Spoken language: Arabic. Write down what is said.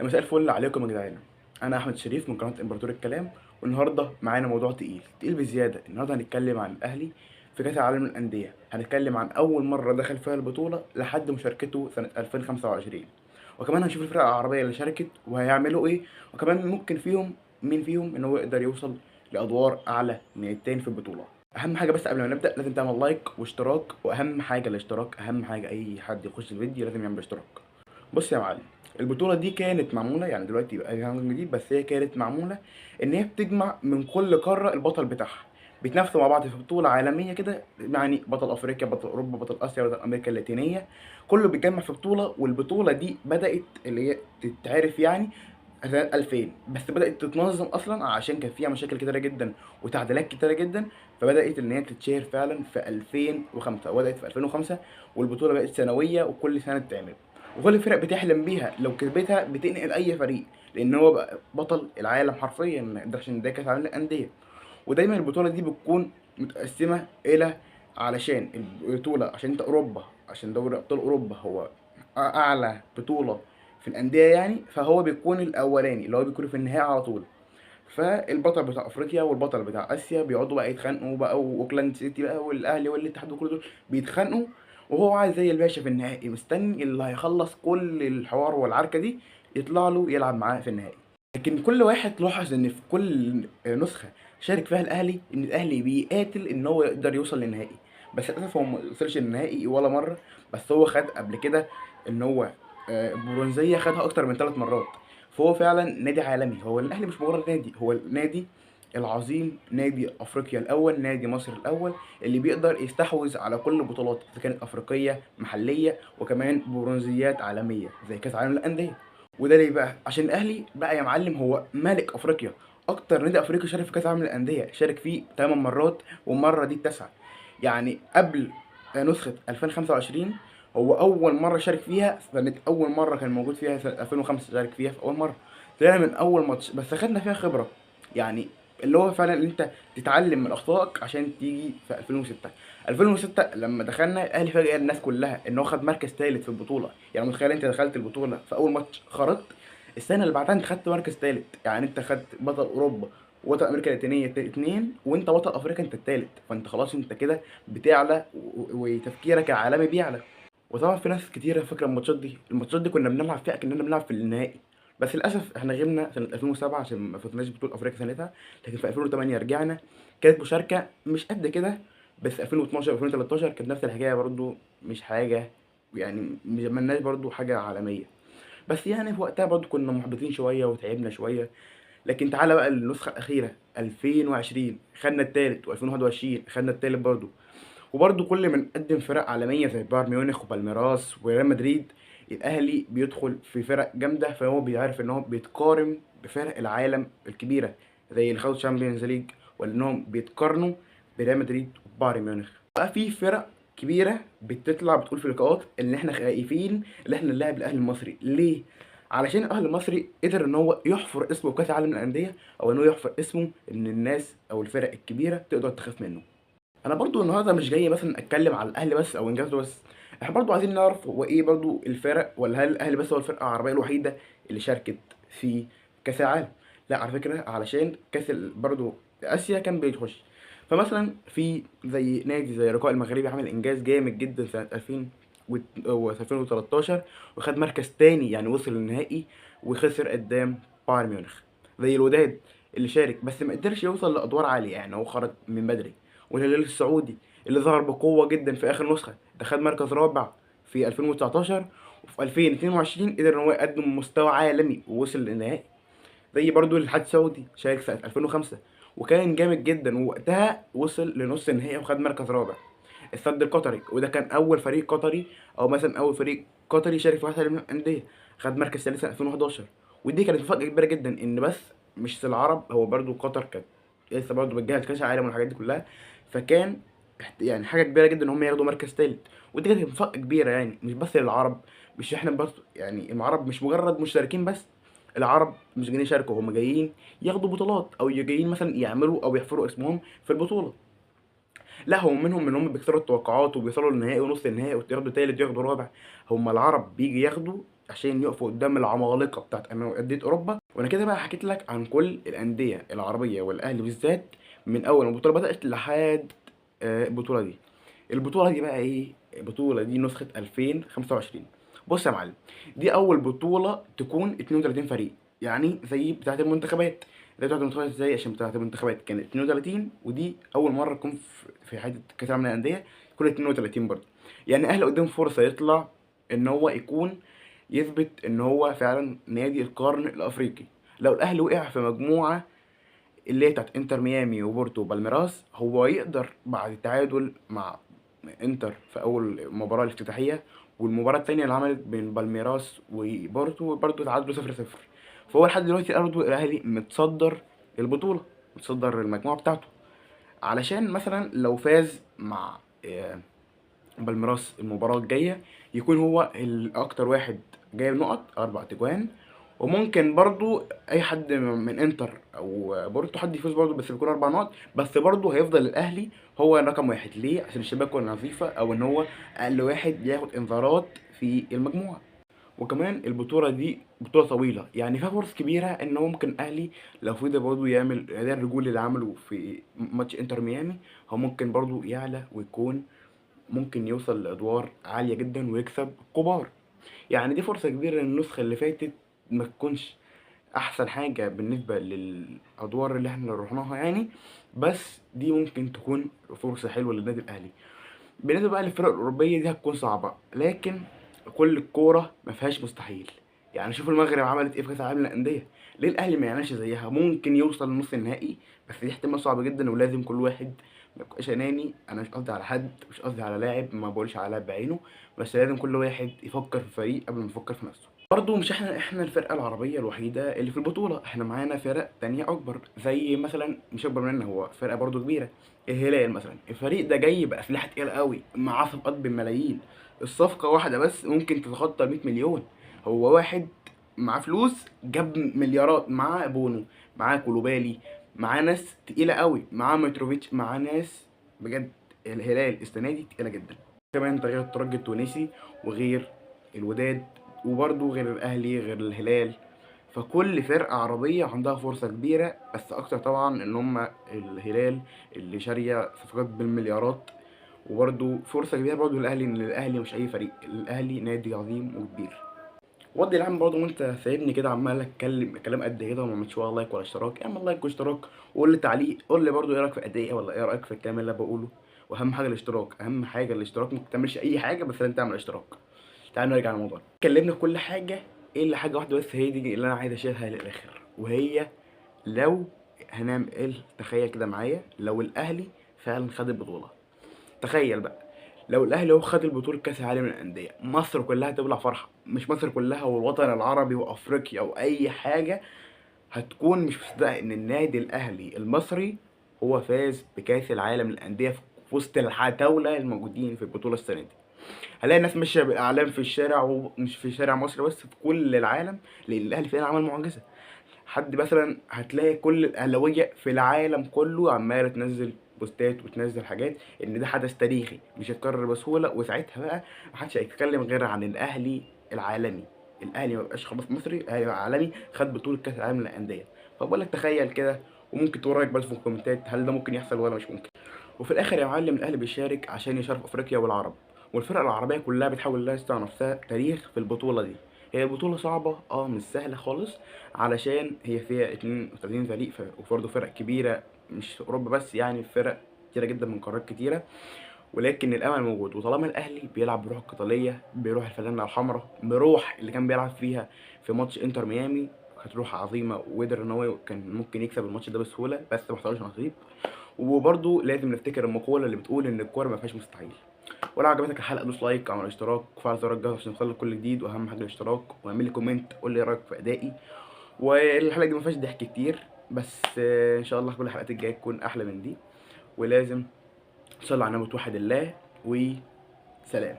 مساء الفل عليكم يا جدعان. انا احمد شريف من قناه امبراطور الكلام، والنهارده معانا موضوع تقيل بزياده. النهارده هنتكلم عن الاهلي في كاس العالم للانديه. هنتكلم عن اول مره دخل فيها البطوله لحد مشاركته سنه 2025، وكمان هنشوف الفرق العربيه اللي شاركت وهيعملوا ايه، وكمان ممكن مين فيهم ان هو يقدر يوصل لادوار اعلى من التاني في البطوله. اهم حاجه بس قبل ما نبدا لازم تعمل لايك واشتراك، واهم حاجه الاشتراك. اهم حاجه اي حد يخش الفيديو لازم يعمل اشتراك. بص يا معلم، البطولة دي كانت معمولة، يعني دلوقتي بقى لها نظام جديد، بس هي كانت معمولة إن هي بتجمع من كل قارة البطل بتاعها. بيتنافسوا مع بعض في بطولة عالمية كده، يعني بطل أفريقيا، بطل أوروبا، بطل آسيا، بطل أمريكا اللاتينية. كله بيتجمع في بطولة، والبطولة دي بدأت اللي هي تتعرف يعني سنة 2000، بس بدأت تتنظم أصلا عشان كان فيها مشاكل كتيرة جدا وتعديلات كتيرة جدا. فبدأت إن هي تتشهر فعلا في 2005، وبدأت في 2005، والبطولة بقت سنوية وكل سنة بتتعمل. وكل الفرق بتحلم بيها لو كسبتها بتنقل اي فريق، لان هو بقى بطل العالم حرفيا، ما يقدرش ان ده كاس العالم للانديه. ودايما البطوله دي بتكون متقسمه الى، علشان البطوله عشان انت اوروبا، عشان دوري ابطال اوروبا هو اعلى بطوله في الانديه يعني، فهو بيكون الاولاني اللي هو بيكون في النهائي على طول. فالبطل بتاع افريقيا والبطل بتاع اسيا بيقعدوا بقى يتخانقوا بقى، واوكلاند سيتي بقى والاهلي والاتحاد وكل دول بيتخانقوا، وهو قاعد زي الباشا في النهائي مستني اللي هيخلص كل الحوار والعركه دي يطلع له يلعب معاه في النهائي. لكن كل واحد لاحظ ان في كل نسخه شارك فيها الاهلي ان الاهلي بيقاتل ان هو يقدر يوصل للنهائي، بس للاسف هو ما وصلش للنهائي ولا مره. بس هو خد قبل كده ان هو برونزيه خدها اكتر من 3 مرات. فهو فعلا نادي عالمي. هو الاهلي مش مجرد نادي، هو النادي العظيم، نادي افريقيا الاول، نادي مصر الاول، اللي بيقدر يستحوذ على كل البطولات اذا كانت افريقيه محليه، وكمان برونزيات عالميه زي كاس العالم للانديه. وده ليه بقى؟ عشان الاهلي بقى يا معلم هو ملك افريقيا. اكتر نادي افريقي شارك في كاس العالم للانديه، شارك فيه 8 مرات والمره دي التاسعه. يعني قبل نسخه 2025 هو اول مره شارك فيها سنه، اول مره كان موجود فيها سنه 2005، شارك فيها في اول مره. طلعنا من اول ماتش بس خدنا فيها خبره، يعني اللي هو فعلا اللي انت تتعلم من اخطائك عشان تيجي في 2006. 2006 لما دخلنا الاهلي فاجئ الناس كلها ان هو خد مركز ثالث في البطوله. يعني متخيل انت دخلت البطوله في اول ماتش خرجت، السنه اللي بعدها انت خدت مركز ثالث، يعني انت خدت بطل اوروبا وبطل امريكا اللاتينيه اتنين، وانت بطل افريقيا انت التالت. فانت خلاص انت كده بتعلى، وتفكيرك العالمي بيعلى. وطبعا في ناس كتيره فاكره الماتشات دي كنا بنلعب فيها كأننا بنلعب في النهائي. بس للاسف احنا غبنا سنه 2007 عشان ما فوتناش بطوله افريقيا سنتها. لكن في 2008 رجعنا، كانت مشاركه مش قد كده. بس 2012 و2013 كانت نفس الحكايه برضو، مش حاجه يعني، مش عملناش برضو حاجه عالميه. بس يعني في وقتها برضو كنا محبطين شويه وتعبنا شويه. لكن تعالى بقى النسخه الاخيره 2020 خدنا التالت، و2021 خدنا التالت برضو. وبرضه كل ما نقدم فرق عالميه زي بايرن ميونخ وبالميراس وريال مدريد، الاهلي بيدخل في فرق جامده، فهو بيعرف ان هو بيتقارن بفرق العالم الكبيره زي اللي خدوا تشامبيونز ليج، ولا انهم بيتقارنوا بريال مدريد وبايرن ميونخ. بقى في فرق كبيره بتطلع بتقول في لقاءات ان احنا خايفين ان احنا نلاعب الاهلي المصري. ليه؟ علشان الاهلي المصري قدر ان هو يحفر اسمه في كاس العالم للانديه، او ان هو يحفر اسمه ان الناس او الفرق الكبيره تقدر تخاف منه. انا برضو النهارده مش جاي مثلا اتكلم على الاهلي بس او انجازه بس. احنا برضو عايزين نعرف هو ايه برضو الفرق، ولا هل الاهلي بس هو الفرقه العربيه الوحيده اللي شاركت في كاس العالم؟ لا على فكره، علشان برضو اسيا كان بيخش. فمثلا في زي نادي زي الرجاء المغربي عمل انجاز جامد جدا سنه 2000 و 2013، وخد مركز تاني، يعني وصل للنهائي وخسر قدام بايرن ميونخ. زي الوداد اللي شارك بس ما قدرش يوصل لادوار عاليه، يعني هو خرج من بدري. والهلال السعودي اللي ظهر بقوة جدا في آخر نسخة، ده خد مركز رابع في 2019، وفي 2022 قدر إن هو يقدم مستوى عالمي ووصل للنهائي. زي برضو الاتحاد السعودي شارك سنة 2005 وكان جامد جدا، ووقتها وصل لنص النهائي وخد مركز رابع. السد القطري، وده كان أول فريق قطري، أو مثلا أول فريق قطري شارك في واحدة من الأندية، خد مركز ثالث سنة 2011. ودي كانت مفاجأة كبيرة جدا، إن بس مش العرب، هو برضو قطر كانت لسه برضو بتجهز كأس العالم والحاجات دي كلها. فكان يعني حاجة كبيرة جدا إن هم ياخدوا مركز تالت. ودي كانت مفاجأة كبيرة، يعني مش بس للعرب، مش احنا بس، يعني العرب مش مجرد مشتركين بس. العرب مش جايين يشاركوا، هم جايين ياخدوا بطولات، او جايين مثلا يعملوا او يحفروا اسمهم في البطوله. لا، هم منهم بيكسروا التوقعات وبيوصلوا للنهائي ونص النهائي وياخدوا تالت وياخدوا رابع. هم العرب بيجي ياخدوا عشان يقفوا قدام العمالقه بتاعت انديه اوروبا. وانا كده بقى حكيت لك عن كل الانديه العربيه والاهلي بالذات من اول ما البطوله بدات لحد البطوله دي. البطوله دي بقى ايه؟ البطوله دي نسخه 2025. بص يا معلم، دي اول بطوله تكون 32 فريق، يعني زي بتاعه المنتخبات. زي بتاعه المنتخبات ازاي؟ عشان بتاعه المنتخبات كانت 32، ودي اول مره تكون في حياه كاس العالم للانديه يكون 32 برضه. يعني الاهلي قدام فرصه يطلع ان هو يكون يثبت ان هو فعلا نادي القرن الافريقي. لو الاهلي وقع في مجموعه اللي هي بتاعت انتر ميامي وبورتو وبالميراس، هو يقدر بعد التعادل مع انتر في اول مباراة الافتتاحية، والمباراة التانية اللي عملت بين بالميراس وبورتو برضه تعادلوا 0-0. فهو لحد دلوقتي برضه الاهلي متصدر البطولة، متصدر المجموعة بتاعته. علشان مثلا لو فاز مع بالميراس المباراة الجاية، يكون هو الأكتر واحد جايب نقط 4 تجوان. وممكن برضو أي حد من إنتر أو بورتو حد يفوز برضو، بس بيكون 4 نقط بس. برضو هيفضل الأهلي هو رقم واحد. ليه؟ عشان الشباك نظيفة، أو إن هو أقل واحد ياخد إنذارات في المجموعة. وكمان البطولة دي بطولة طويلة، يعني فيها فرص كبيرة إن هو ممكن الأهلي لو فضل برضه يعمل ده الرجول اللي عمله في ماتش إنتر ميامي، هو ممكن برضه يعلى ويكون ممكن يوصل لأدوار عالية جدا ويكسب كبار. يعني دي فرصة كبيرة إن النسخة اللي فاتت ما تكونش أحسن حاجة بالنسبة للأدوار اللي احنا رحناها يعني، بس دي ممكن تكون فرصة حلوة للنادي الأهلي. بالنسبة بقى للفرق الأوروبية دي هتكون صعبة، لكن كل الكورة ما فيهاش مستحيل. يعني شوف المغرب عملت ايه في كأس العالم للأندية، ليه الأهلي ما يعملش زيها؟ ممكن يوصل لنص النهائي، بس دي احتمال صعب جدا، ولازم كل واحد ما يبقاش أناني. أنا مش قصدي على حد، مش قصدي على لاعب، ما بقولش على لاعب بعينه، بس لازم كل واحد يفكر في فريق قبل ما يفكر في نفسه. برضه مش احنا الفرقة العربية الوحيدة اللي في البطولة، احنا معانا فرق تانية أكبر، زي مثلا مش أكبر مننا، هو فرقة برضه كبيرة. الهلال مثلا، الفريق ده جاي بأسلحة تقيلة قوي، معاه صفقات بالملايين. الصفقة واحدة بس ممكن تتخطى 100 مليون. هو واحد معاه فلوس جاب مليارات، معاه بونو، معاه كولوبالي، معاه ناس تقيلة قوي، معاه متروفيتش، معاه ناس بجد. الهلال السنة دي تقيلة جدا. كمان ده غير الترجي التونسي، وغير الوداد، وبرضه غير الأهلي، غير الهلال. فكل فرقة عربية عندها فرصة كبيرة، بس أكتر طبعا إن هما الهلال اللي شارية صفقات بالمليارات. وبرضه فرصة كبيرة برضه للأهلي، إن الأهلي مش أي فريق، الأهلي نادي عظيم وكبير. ودي العم برضه، وأنت سايبني كده عمال أتكلم كلام قد كده وما عملتش ولا لايك ولا اشتراك. اعمل لايك واشتراك، وقول لي تعليق، قول لي برضه إيه رأيك في الأداء، ولا إيه رأيك في الكلام اللي أنا بقوله. وأهم حاجة الاشتراك، أهم حاجة الاشتراك. ممكن تعملش أي حاجة بس لازم تعمل اشتراك. تعال نرجع للموضوع. اتكلمنا في كل حاجة إلا حاجة واحدة بس، هي دي اللي أنا عايز أشيلها للآخر، وهي لو هنعمل تخيل كده معايا لو الاهلي فعلا خد البطوله. تخيل بقى لو الاهلي هو خد البطوله كاس العالم للانديه، مصر كلها تبلع فرحه. مش مصر كلها، والوطن العربي وافريقيا واي حاجه هتكون مش مصدقه ان النادي الاهلي المصري هو فاز بكاس العالم للانديه في وسط العتاوله الموجودين في البطوله السنه دي. هلاقي الناس ماشيه باعلام في الشارع، ومش في شارع مصر بس، في كل العالم، لان الاهلي فعلا عمل معجزه. حد مثلا هتلاقي كل الاهلاويه في العالم كله عماله تنزل بوستات وتنزل حاجات ان ده حدث تاريخي مش هيتكرر بسهوله. وساعتها بقى محدش هيتكلم غير عن الاهلي العالمي. الاهلي ما بقاش خلاص مصري، الاهلي بقى عالمي، خد بطوله كاس العالم للانديه. فبقول لك تخيل كده، وممكن تقول رايك بس في الكومنتات، هل ده ممكن يحصل ولا مش ممكن. وفي الاخر يا معلم، الاهلي بيشارك عشان يشرف افريقيا والعرب، والفرق العربيه كلها بتحاول انها تصنع نفسها تاريخ في البطوله دي. هي البطوله صعبه، مش سهله خالص، علشان هي فيها 32 فريق، وبرضه فرق كبيره، مش اوروبا بس، يعني فرق كتيره جدا من قارات كتيره. ولكن الامل موجود، وطالما الاهلي بيلعب بروح القتاليه، بروح الفانلة الحمراء، بروح اللي كان بيلعب فيها في ماتش انتر ميامي، كانت روح عظيمه، وقدر ان هو كان ممكن يكسب الماتش ده بسهوله، بس ما حصلش نصيب. وبرضه لازم نفتكر المقولة اللي بتقول إن الكورة ما فيهاش مستحيل. ولو عجبتك الحلقة دوس لايك، اعمل اشتراك، وفعل زر الجرس عشان يوصلك كل جديد، وأهم حاجة الاشتراك. واعمل لي كومنت قول لي إيه رأيك في أدائي. والحلقة دي ما فيهاش ضحك كتير، بس إن شاء الله كل الحلقات الجاية تكون أحلى من دي. ولازم تصلي على النبي وتوحد الله، وسلام.